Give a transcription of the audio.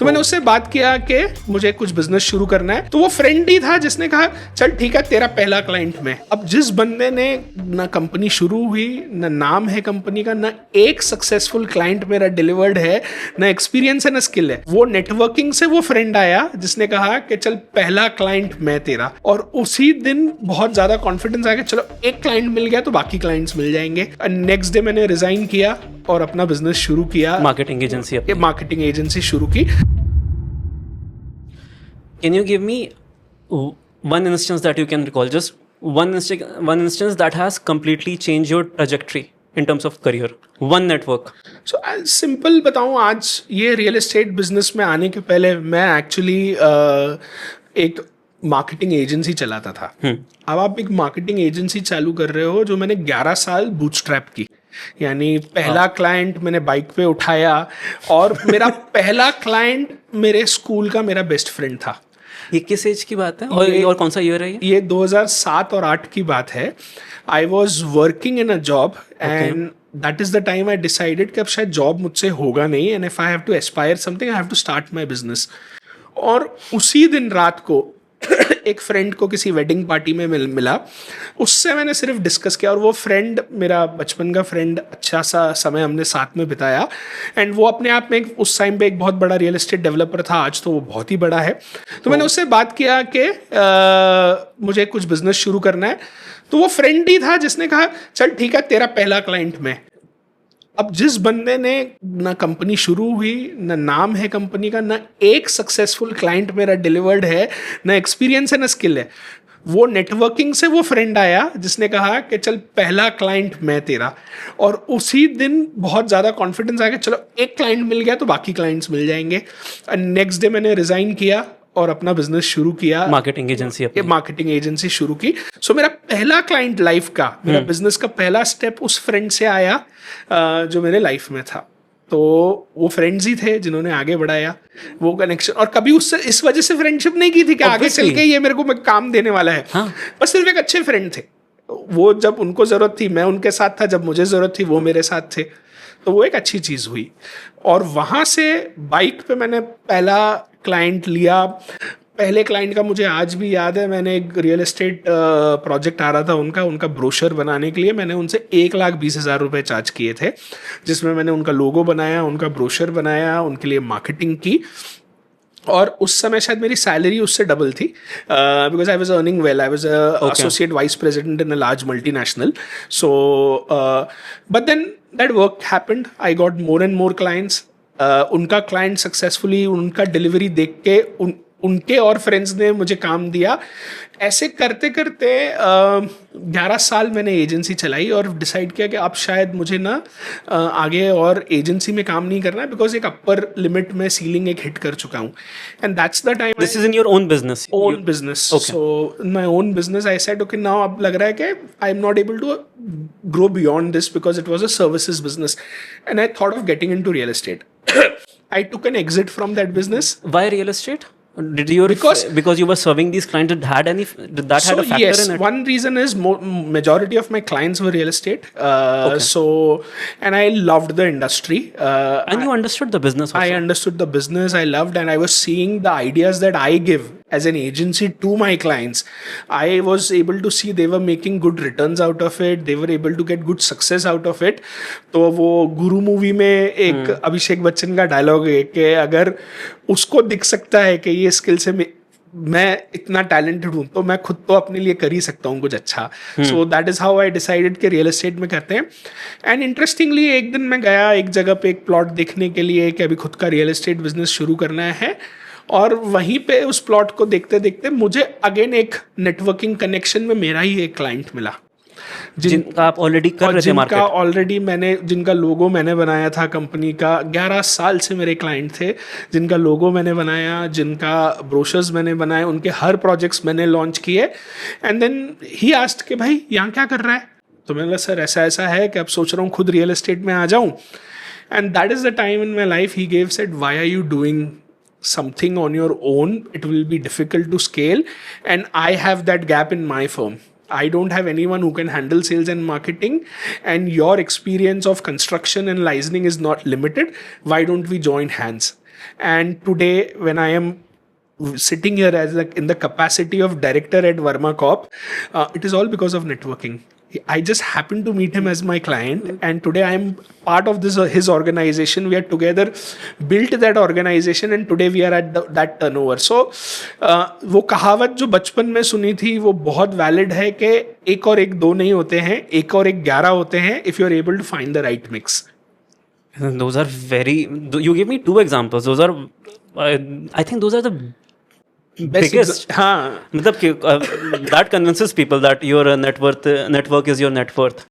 तो मैंने उससे बात किया कि मुझे कुछ बिजनेस शुरू करना है। तो वो फ्रेंड ही था जिसने कहा चल ठीक है तेरा पहला क्लाइंट मैं। अब जिस बंदे ने ना कंपनी शुरू हुई, ना नाम है कंपनी का, ना एक सक्सेसफुल क्लाइंट मेरा डिलीवर्ड है, ना एक्सपीरियंस है, ना स्किल है, वो नेटवर्किंग से वो फ्रेंड आया जिसने कहा कि चल पहला क्लाइंट मैं तेरा। और उसी दिन बहुत ज्यादा कॉन्फिडेंस आ गया, चलो एक क्लाइंट मिल गया तो बाकी क्लाइंट्स मिल जाएंगे। नेक्स्ट डे मैंने रिजाइन किया और अपना बिजनेस शुरू किया, मार्केटिंग एजेंसी शुरू की। Can you give me one instance that you can recall, just one instance that has completely changed your trajectory in terms of career, one network? So simple बताऊं, आज ये रियल एस्टेट बिजनेस में आने के पहले मैं एक्चुअली एक marketing agency चलाता था। अब आप एक मार्केटिंग एजेंसी चालू कर रहे हो जो मैंने 11 साल बूटस्ट्रैप की, यानी पहला क्लाइंट मैंने बाइक पे उठाया और मेरा पहला क्लाइंट मेरे स्कूल का मेरा बेस्ट फ्रेंड था। ये किस एज की बात है और कौन सा ईयर है ये 2007 और 8 की बात है। I was working in a job and that is the time I decided कि अब शायद जॉब मुझसे होगा नहीं, and if I have to aspire something I have to start my business. और उसी दिन रात को एक फ्रेंड को किसी वेडिंग पार्टी में मिला, उससे मैंने सिर्फ डिस्कस किया, और वो फ्रेंड मेरा बचपन का फ्रेंड, अच्छा सा समय हमने साथ में बिताया। एंड वो अपने आप में उस टाइम पे एक बहुत बड़ा रियल एस्टेट डेवलपर था, आज तो वो बहुत ही बड़ा है। तो मैंने उससे बात किया कि मुझे कुछ बिजनेस शुरू करना है। तो वो फ्रेंड ही था जिसने कहा चल ठीक है तेरा पहला क्लाइंट मैं। अब जिस बंदे ने ना कंपनी शुरू हुई, ना नाम है कंपनी का, ना एक सक्सेसफुल क्लाइंट मेरा डिलीवर्ड है, ना एक्सपीरियंस है, ना स्किल है, वो नेटवर्किंग से वो फ्रेंड आया जिसने कहा कि चल पहला क्लाइंट मैं तेरा। और उसी दिन बहुत ज़्यादा कॉन्फिडेंस आ गया, चलो एक क्लाइंट मिल गया तो बाकी क्लाइंट्स मिल जाएंगे। नेक्स्ट डे मैंने रिजाइन किया और अपना बिजनेस शुरू किया, मार्केटिंग एजेंसी शुरू की। सो मेरा पहला क्लाइंट लाइफ का, मेरा बिजनेस का पहला स्टेप उस फ्रेंड से आया जो मेरे लाइफ में था। तो वो फ्रेंड्स ही थे जिन्होंने आगे बढ़ाया वो कनेक्शन। और कभी उससे इस वजह से फ्रेंडशिप नहीं की थी कि आगे चल के ये मेरे को काम देने वाला है। हाँ। बस सिर्फ एक अच्छे फ्रेंड थे। वो जब उनको जरूरत थी मैं उनके साथ था, जब मुझे जरूरत थी वो मेरे साथ थे। तो वो एक अच्छी चीज़ हुई। और वहाँ से बाइक पे मैंने पहला क्लाइंट लिया। पहले क्लाइंट का मुझे आज भी याद है, मैंने एक रियल एस्टेट प्रोजेक्ट आ रहा था उनका ब्रोशर बनाने के लिए मैंने उनसे 1,20,000 रुपये चार्ज किए थे, जिसमें मैंने उनका लोगो बनाया, उनका ब्रोशर बनाया, उनके लिए मार्केटिंग की। और उस समय शायद मेरी सैलरी उससे डबल थी, because I was earning well. I was associate vice president in a large multinational. So but then that work happened, I got more and more clients. उनका क्लाइंट सक्सेसफुली, उनका डिलीवरी देख के उनके और friends ने मुझे काम दिया। ऐसे करते करते 11 साल मैंने एजेंसी चलाई और डिसाइड किया कि अब शायद मुझे ना आगे और एजेंसी में काम नहीं करना है, बिकॉज एक अपर लिमिट में सीलिंग एक हिट कर चुका हूँ। And that's the time. This is in your own business? Own business. So in my own business I said okay now अब लग रहा है कि I am not able to grow beyond this, because it was a services business and I thought of getting in to real estate. I took an exit from that business. Why real estate? Because you were serving these clients, did that had a factor yes, in it? One reason is majority of my clients were real estate. So, and I loved the industry. And you understood the business also. I understood the business. I loved, and I was seeing the ideas that I give as an agency to my clients. I was able to see they were making good returns out of it. They were able to get good success out of it. तो वो गुरु movie में एक अभिषेक बच्चन का dialogue है कि अगर उसको दिख सकता है कि ये स्किल से मैं इतना टैलेंटेड हूँ तो मैं खुद तो अपने लिए कर ही सकता हूँ कुछ अच्छा. So that is how I decided कि रियल एस्टेट में करते हैं. एंड इंटरेस्टिंगली एक दिन मैं गया एक जगह पे एक प्लॉट देखने के लिए कि अभी खुद का रियल एस्टेट बिजनेस शुरू करना है. और वहीं पे उस प्लॉट को देखते देखते मुझे अगेन एक नेटवर्किंग कनेक्शन में मेरा ही एक क्लाइंट मिला जिनका आप ऑलरेडी कर रहे थे मार्केट. जिनका ऑलरेडी मैंने, जिनका लोगो मैंने बनाया था कंपनी का. 11 साल से मेरे क्लाइंट थे जिनका लोगो मैंने बनाया, जिनका ब्रोशर्स मैंने बनाए, उनके हर प्रोजेक्ट्स मैंने लॉन्च किए. एंड देन ही आस्क्ड कि भाई यहाँ क्या कर रहा है. तो मैंने कहा सर ऐसा ऐसा है कि अब सोच रहा हूँ खुद रियल एस्टेट में आ जाऊँ. And that is the time in my life he gave said why are you doing something on your own? It will be difficult to scale, and I have that gap in my firm. I don't have anyone who can handle sales and marketing, and your experience of construction and licensing is not limited. Why don't we join hands? and today when I am sitting here as in the capacity of director at Verma Corp, it is all because of networking. I just happened to meet him as my client, and today I am part of this his organization. We are together built that organization, and today we are at that turnover. So वो कहावत जो बचपन में सुनी थी वो बहुत valid है कि एक और एक दो नहीं होते हैं, एक और एक 11 होते हैं, if you are able to find the right mix. Those are very. You gave me two examples. Those are, I think, those are the biggest. हाँ, मतलब कि that convinces people that your network is your net worth.